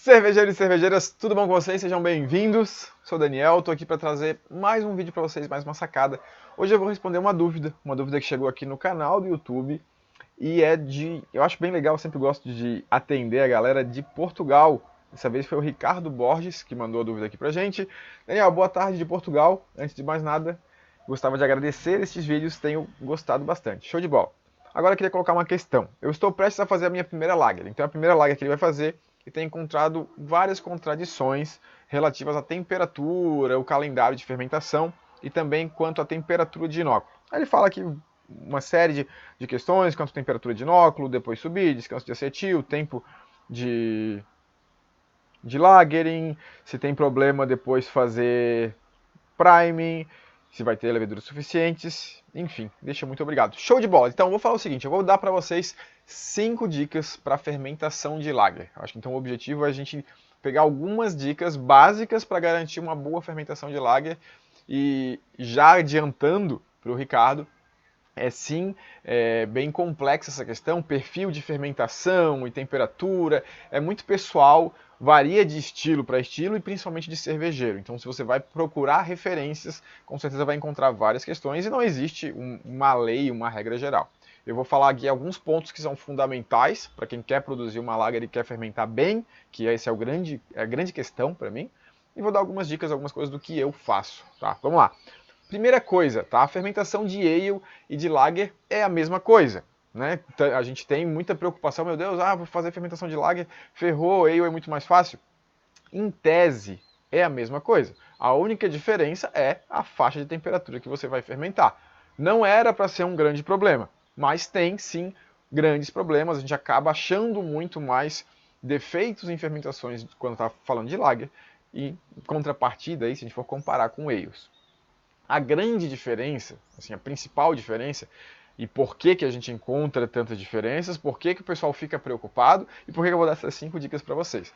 Cervejeiros e cervejeiras, tudo bom com vocês? Sejam bem-vindos. Sou o Daniel, estou aqui para trazer mais um vídeo para vocês, mais uma sacada. Hoje eu vou responder uma dúvida que chegou aqui no canal do YouTube e eu acho bem legal, eu sempre gosto de atender a galera de Portugal. Dessa vez foi o Ricardo Borges que mandou a dúvida aqui pra gente. Daniel, boa tarde de Portugal. Antes de mais nada, gostava de agradecer estes vídeos, tenho gostado bastante. Show de bola. Agora eu queria colocar uma questão. Eu estou prestes a fazer a minha primeira lager, então a primeira lager que ele vai fazer e tem encontrado várias contradições relativas à temperatura, o calendário de fermentação e também quanto à temperatura de inóculo. Aí ele fala aqui uma série de questões, quanto à temperatura de inóculo, depois subir, descanso de acetil, tempo de, de lagering, se tem problema depois fazer priming, se vai ter leveduras suficientes, enfim, deixa muito obrigado. Show de bola! Então, eu vou falar o seguinte, eu vou dar para vocês 5 dicas para fermentação de lager. Acho que então o objetivo é a gente pegar algumas dicas básicas para garantir uma boa fermentação de lager e já adiantando para o Ricardo, bem complexa essa questão, perfil de fermentação e temperatura, é muito pessoal, varia de estilo para estilo e principalmente de cervejeiro. Então, se você vai procurar referências, com certeza vai encontrar várias questões e não existe uma lei, uma regra geral. Eu vou falar aqui alguns pontos que são fundamentais para quem quer produzir uma lager e quer fermentar bem, que esse é a grande questão para mim, e vou dar algumas dicas, algumas coisas do que eu faço. Tá? Vamos lá. Primeira coisa, tá? A fermentação de ale e de lager é a mesma coisa. Né? A gente tem muita preocupação, meu Deus, vou fazer fermentação de lager, ferrou, ale é muito mais fácil. Em tese, é a mesma coisa. A única diferença é a faixa de temperatura que você vai fermentar. Não era para ser um grande problema, mas tem sim grandes problemas. A gente acaba achando muito mais defeitos em fermentações quando está falando de lager e em contrapartida, aí, se a gente for comparar com ales. A grande diferença, assim, a principal diferença, e por que a gente encontra tantas diferenças, por que o pessoal fica preocupado e por que eu vou dar essas 5 dicas para vocês.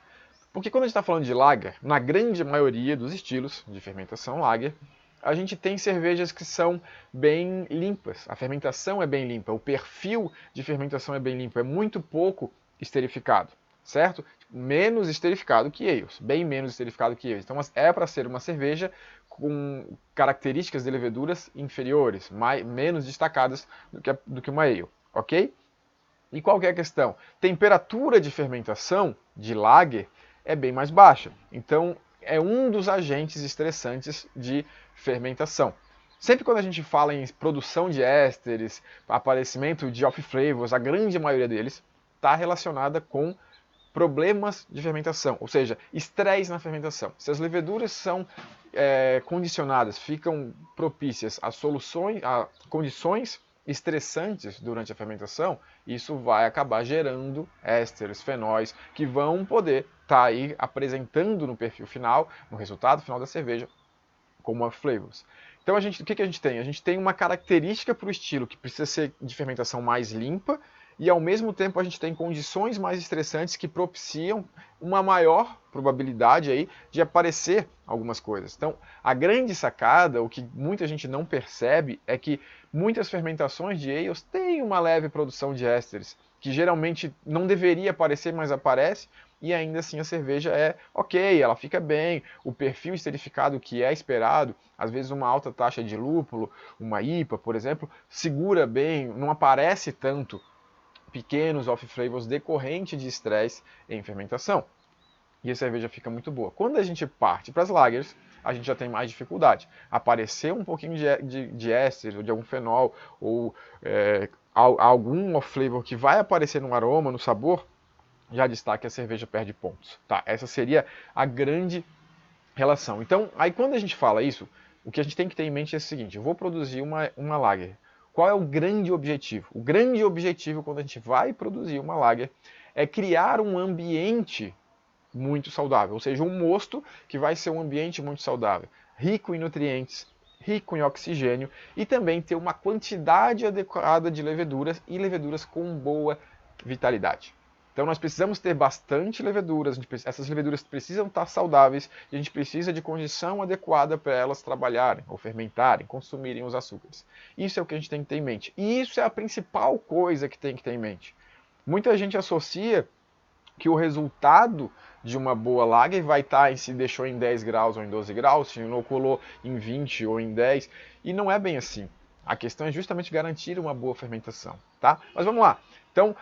Porque quando a gente está falando de lager, na grande maioria dos estilos de fermentação lager, a gente tem cervejas que são bem limpas, a fermentação é bem limpa, o perfil de fermentação é bem limpo, é muito pouco esterificado, certo? Menos esterificado que ales, bem menos esterificado que ales. Então é para ser uma cerveja com características de leveduras inferiores, menos destacadas do que uma ale, ok? E qual que é a questão? Temperatura de fermentação de lager é bem mais baixa. Então, é um dos agentes estressantes de fermentação. Sempre quando a gente fala em produção de ésteres, aparecimento de off-flavors, a grande maioria deles está relacionada com problemas de fermentação, ou seja, estresse na fermentação. Se as leveduras são condicionadas, ficam propícias a condições estressantes durante a fermentação, isso vai acabar gerando ésteres, fenóis, que vão poder estar aí apresentando no perfil final, no resultado final da cerveja, como off flavors. Então o que a gente tem? A gente tem uma característica para o estilo que precisa ser de fermentação mais limpa e ao mesmo tempo a gente tem condições mais estressantes que propiciam uma maior probabilidade aí de aparecer algumas coisas. Então a grande sacada, o que muita gente não percebe, é que muitas fermentações de ales têm uma leve produção de ésteres, que geralmente não deveria aparecer, mas aparece, e ainda assim a cerveja é ok, ela fica bem, o perfil esterificado que é esperado, às vezes uma alta taxa de lúpulo, uma IPA, por exemplo, segura bem, não aparece tanto pequenos off-flavors decorrente de estresse em fermentação. E a cerveja fica muito boa. Quando a gente parte para as lagers, a gente já tem mais dificuldade. Aparecer um pouquinho de éster, ou de algum fenol, ou algum off-flavor que vai aparecer no aroma, no sabor, já destaca que a cerveja perde pontos. Tá? Essa seria a grande relação. Então, aí quando a gente fala isso, o que a gente tem que ter em mente é o seguinte: eu vou produzir uma lager. Qual é o grande objetivo? O grande objetivo quando a gente vai produzir uma lager é criar um ambiente muito saudável, ou seja, um mosto que vai ser um ambiente muito saudável, rico em nutrientes, rico em oxigênio e também ter uma quantidade adequada de leveduras e leveduras com boa vitalidade. Então nós precisamos ter bastante leveduras, essas leveduras precisam estar saudáveis e a gente precisa de condição adequada para elas trabalharem, ou fermentarem, consumirem os açúcares. Isso é o que a gente tem que ter em mente. E isso é a principal coisa que tem que ter em mente. Muita gente associa que o resultado de uma boa lager vai estar se deixou em 10 graus ou em 12 graus, se inoculou em 20 ou em 10, e não é bem assim. A questão é justamente garantir uma boa fermentação, tá? Mas vamos lá. Então,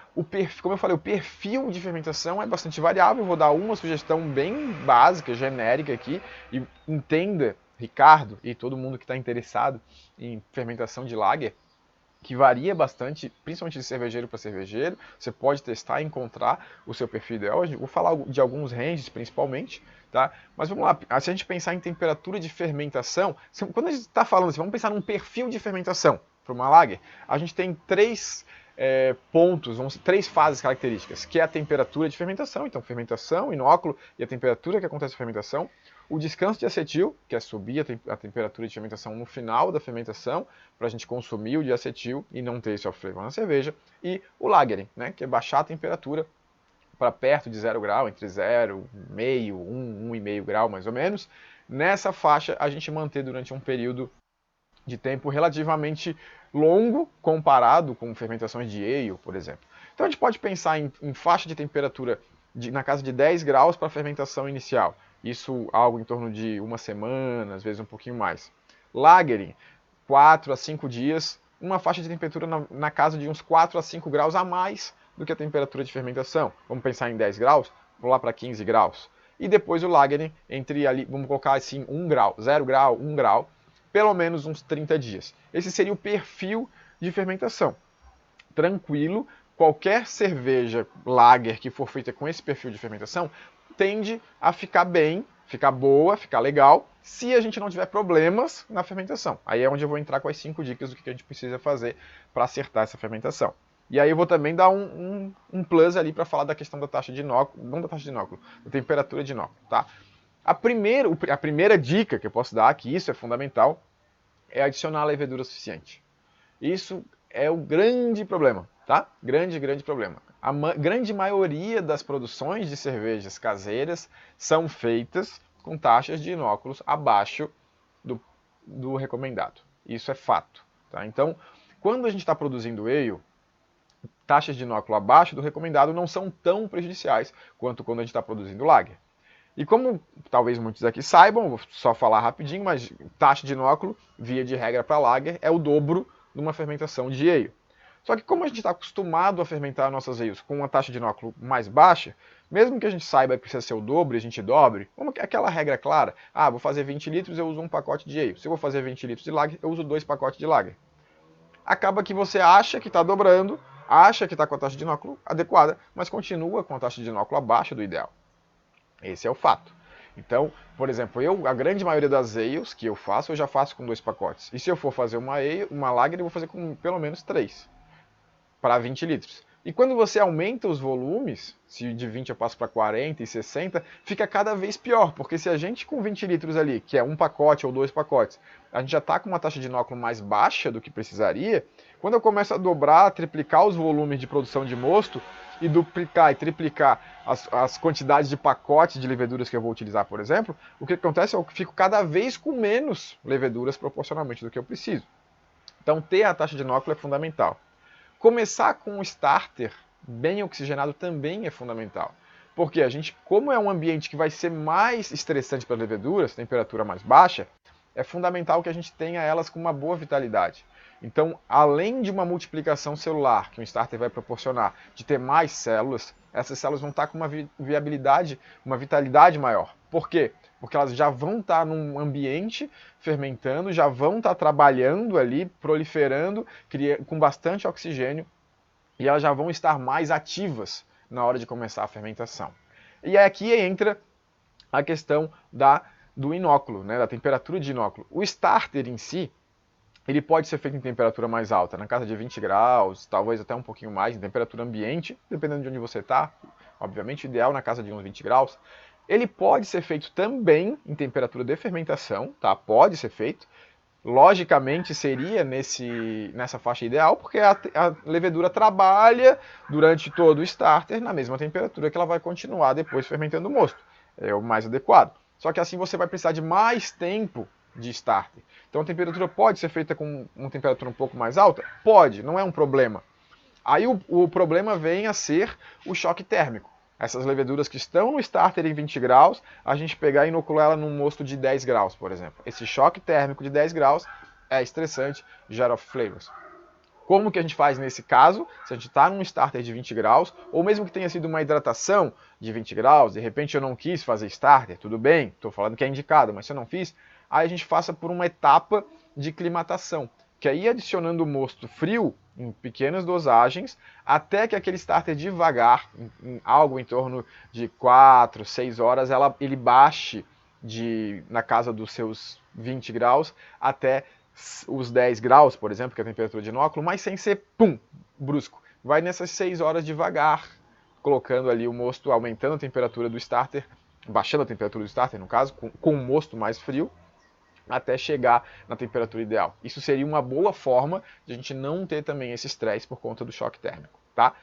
como eu falei, o perfil de fermentação é bastante variável. Eu vou dar uma sugestão bem básica, genérica aqui, e entenda, Ricardo e todo mundo que está interessado em fermentação de lager, que varia bastante, principalmente de cervejeiro para cervejeiro. Você pode testar e encontrar o seu perfil ideal. Eu vou falar de alguns ranges principalmente, tá? Mas vamos lá, se a gente pensar em temperatura de fermentação, quando a gente está falando assim, vamos pensar num perfil de fermentação para uma lager, a gente tem três pontos, três fases características, que é a temperatura de fermentação, então fermentação, inóculo e a temperatura que acontece a fermentação, o descanso de acetil, que é subir a temperatura de fermentação no final da fermentação, para a gente consumir o diacetil e não ter esse off-flavor na cerveja, e o lagering, né, que é baixar a temperatura para perto de 0 grau, entre 0, meio, 1,5 grau mais ou menos. Nessa faixa a gente manter durante um período de tempo relativamente longo comparado com fermentações de ale, por exemplo. Então a gente pode pensar em faixa de temperatura na casa de 10 graus para a fermentação inicial. Isso algo em torno de uma semana, às vezes um pouquinho mais. Lagering, 4 a 5 dias, uma faixa de temperatura na casa de uns 4 a 5 graus a mais do que a temperatura de fermentação. Vamos pensar em 10 graus, vou lá para 15 graus. E depois o lagering entre ali, vamos colocar assim, 1 grau, 0 grau, 1 grau, pelo menos uns 30 dias. Esse seria o perfil de fermentação. Tranquilo, qualquer cerveja lager que for feita com esse perfil de fermentação tende a ficar bem, ficar boa, ficar legal, se a gente não tiver problemas na fermentação. Aí é onde eu vou entrar com as 5 dicas do que a gente precisa fazer para acertar essa fermentação. E aí eu vou também dar um plus ali para falar da questão da taxa de inóculo, não da taxa de inóculo, da temperatura de inóculo, tá? A primeira dica que eu posso dar, que isso é fundamental, é adicionar levedura suficiente. Isso é o grande problema, tá? Grande problema. A grande maioria das produções de cervejas caseiras são feitas com taxas de inóculos abaixo do recomendado. Isso é fato, tá? Então, quando a gente está produzindo ale, taxas de inóculo abaixo do recomendado não são tão prejudiciais quanto quando a gente está produzindo lager. E como talvez muitos aqui saibam, vou só falar rapidinho, mas taxa de inóculo, via de regra para lager, é o dobro de uma fermentação de ale. Só que como a gente está acostumado a fermentar nossas ales com uma taxa de inóculo mais baixa, mesmo que a gente saiba que precisa ser o dobro e a gente dobre, como aquela regra clara, vou fazer 20 litros, eu uso um pacote de ale. Se eu vou fazer 20 litros de lager, eu uso 2 pacotes de lager. Acaba que você acha que está dobrando, acha que está com a taxa de inóculo adequada, mas continua com a taxa de inóculo abaixo do ideal. Esse é o fato. Então, por exemplo, a grande maioria das ales que eu faço, eu já faço com 2 pacotes. E se eu for fazer uma lager, eu vou fazer com pelo menos 3, para 20 litros. E quando você aumenta os volumes, se de 20 eu passo para 40 e 60, fica cada vez pior, porque se a gente com 20 litros ali, que é um pacote ou 2 pacotes, a gente já está com uma taxa de inóculo mais baixa do que precisaria, quando eu começo a dobrar, triplicar os volumes de produção de mosto, e duplicar e triplicar as quantidades de pacotes de leveduras que eu vou utilizar, por exemplo, o que acontece é que eu fico cada vez com menos leveduras proporcionalmente do que eu preciso. Então, ter a taxa de inóculo é fundamental. Começar com um starter bem oxigenado também é fundamental. Porque a gente, como é um ambiente que vai ser mais estressante para as leveduras, temperatura mais baixa, é fundamental que a gente tenha elas com uma boa vitalidade. Então, além de uma multiplicação celular que o starter vai proporcionar, de ter mais células, essas células vão estar com uma viabilidade, uma vitalidade maior. Por quê? Porque elas já vão estar num ambiente fermentando, já vão estar trabalhando ali, proliferando, com bastante oxigênio, e elas já vão estar mais ativas na hora de começar a fermentação. E aqui entra a questão do inóculo, né, da temperatura de inóculo. O starter em si, ele pode ser feito em temperatura mais alta, na casa de 20 graus, talvez até um pouquinho mais, em temperatura ambiente, dependendo de onde você está. Obviamente, o ideal na casa de uns 20 graus. Ele pode ser feito também em temperatura de fermentação, tá? Pode ser feito. Logicamente, seria nessa faixa ideal, porque a levedura trabalha durante todo o starter na mesma temperatura que ela vai continuar depois fermentando o mosto. É o mais adequado. Só que assim você vai precisar de mais tempo de starter. Então a temperatura pode ser feita com uma temperatura um pouco mais alta? Pode, não é um problema. Aí o problema vem a ser o choque térmico. essas leveduras que estão no starter em 20 graus, a gente pegar e inocular ela num mosto de 10 graus, por exemplo. Esse choque térmico de 10 graus é estressante, gera off flavors. Como que a gente faz nesse caso? Se a gente está num starter de 20 graus, ou mesmo que tenha sido uma hidratação de 20 graus, de repente eu não quis fazer starter, tudo bem, estou falando que é indicado, mas se eu não fiz, aí a gente faça por uma etapa de climatação, que aí adicionando o mosto frio em pequenas dosagens, até que aquele starter devagar, em algo em torno de 4, 6 horas, ele baixe na casa dos seus 20 graus até os 10 graus, por exemplo, que é a temperatura de inóculo, mas sem ser, pum, brusco. Vai nessas 6 horas devagar, colocando ali o mosto, aumentando a temperatura do starter, baixando a temperatura do starter, no caso, com o mosto mais frio, até chegar na temperatura ideal. Isso seria uma boa forma de a gente não ter também esse estresse por conta do choque térmico, tá?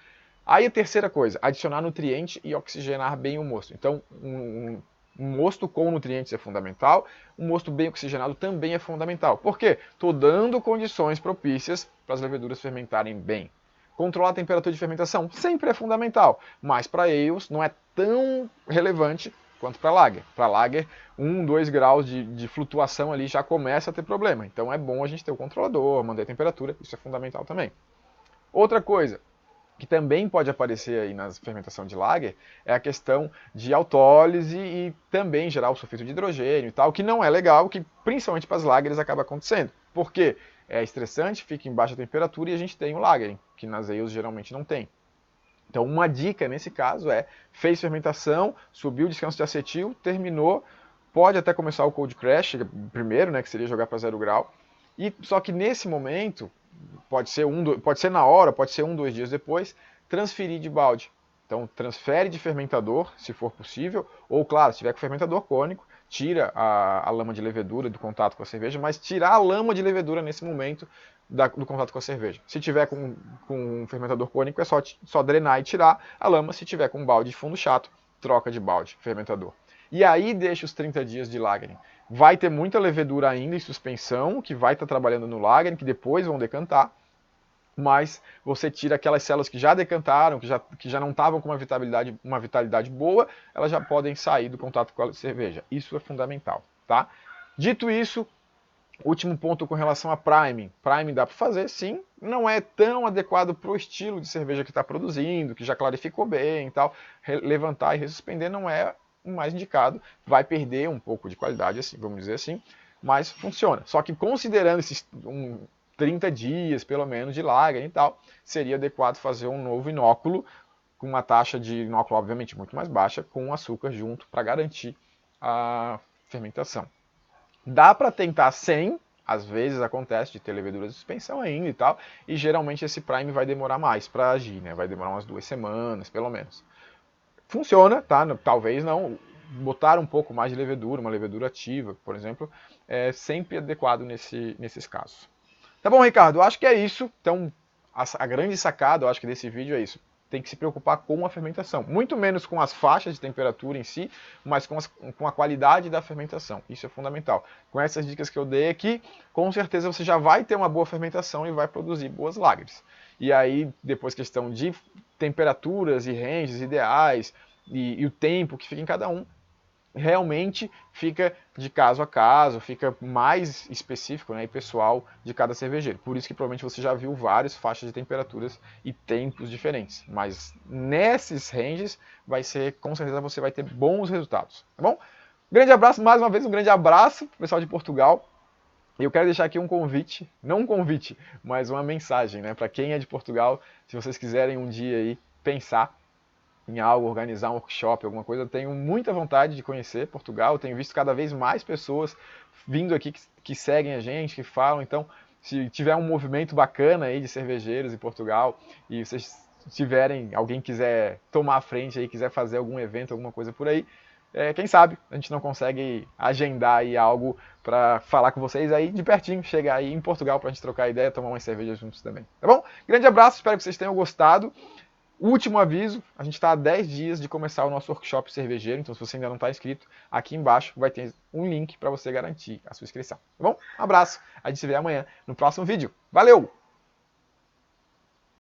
Aí a terceira coisa, adicionar nutriente e oxigenar bem o mosto. Então, um mosto com nutrientes é fundamental, um mosto bem oxigenado também é fundamental. Por quê? Estou dando condições propícias para as leveduras fermentarem bem. Controlar a temperatura de fermentação sempre é fundamental, mas para ales não é tão relevante quanto para lager. Para lager, 1, 2 graus de flutuação ali já começa a ter problema. Então é bom a gente ter o controlador, manter a temperatura, isso é fundamental também. Outra coisa, que também pode aparecer aí na fermentação de lager, é a questão de autólise e também gerar o sulfito de hidrogênio e tal, que não é legal, que principalmente para as lagers acaba acontecendo. Por quê? É estressante, fica em baixa temperatura e a gente tem o lagering, que nas ales geralmente não tem. Então uma dica nesse caso é, fez fermentação, subiu o descanso de acetil, terminou, pode até começar o cold crash primeiro, né, que seria jogar para 0 grau, só que nesse momento, pode ser na hora, pode ser 1, 2 dias depois, transferir de balde. Então transfere de fermentador, se for possível, ou claro, se tiver com fermentador cônico, tira a lama de levedura do contato com a cerveja, mas tirar a lama de levedura nesse momento do contato com a cerveja. Se tiver com um fermentador cônico, é só drenar e tirar a lama. Se tiver com um balde de fundo chato, troca de balde, fermentador. E aí deixa os 30 dias de lagering. Vai ter muita levedura ainda em suspensão, que vai estar trabalhando no lagering, que depois vão decantar, mas você tira aquelas células que já decantaram, que já não estavam com uma vitalidade boa, elas já podem sair do contato com a cerveja. Isso é fundamental, tá? Dito isso, último ponto com relação a priming. Priming dá para fazer, sim, não é tão adequado para o estilo de cerveja que está produzindo, que já clarificou bem e tal. Levantar e ressuspender não é o mais indicado, vai perder um pouco de qualidade, assim, vamos dizer assim, mas funciona. Só que considerando esses 30 dias, pelo menos, de lager e tal, seria adequado fazer um novo inóculo, com uma taxa de inóculo, obviamente, muito mais baixa, com açúcar junto, para garantir a fermentação. Dá para tentar sem, às vezes acontece de ter levedura de suspensão ainda e tal, e geralmente esse prime vai demorar mais para agir, né? Vai demorar umas 2 semanas, pelo menos. Funciona, tá? Talvez não. Botar um pouco mais de levedura, uma levedura ativa, por exemplo, é sempre adequado nesses casos. Tá bom, Ricardo? Eu acho que é isso. Então, a grande sacada, eu acho que desse vídeo é isso. Tem que se preocupar com a fermentação. Muito menos com as faixas de temperatura em si, mas com a qualidade da fermentação. Isso é fundamental. Com essas dicas que eu dei aqui, com certeza você já vai ter uma boa fermentação e vai produzir boas lagers. E aí, depois questão de temperaturas e ranges ideais e o tempo que fica em cada um, realmente fica de caso a caso, fica mais específico, né, e pessoal de cada cervejeiro. Por isso que provavelmente você já viu várias faixas de temperaturas e tempos diferentes. Mas nesses ranges, com certeza você vai ter bons resultados, tá bom? Grande abraço, mais uma vez um grande abraço pro pessoal de Portugal. E eu quero deixar aqui um convite, não um convite, mas uma mensagem, né, para quem é de Portugal, se vocês quiserem um dia aí pensar em algo, organizar um workshop, alguma coisa, eu tenho muita vontade de conhecer Portugal, eu tenho visto cada vez mais pessoas vindo aqui que seguem a gente, que falam, então se tiver um movimento bacana aí de cervejeiros em Portugal e vocês tiverem, alguém quiser tomar a frente aí, quiser fazer algum evento, alguma coisa por aí, quem sabe a gente não consegue agendar aí algo para falar com vocês aí de pertinho, chegar aí em Portugal para a gente trocar ideia, tomar umas cervejas juntos também, tá bom? Grande abraço, espero que vocês tenham gostado. Último aviso, a gente está há 10 dias de começar o nosso workshop cervejeiro, então se você ainda não está inscrito, aqui embaixo vai ter um link para você garantir a sua inscrição, tá bom? Um abraço, a gente se vê amanhã no próximo vídeo. Valeu!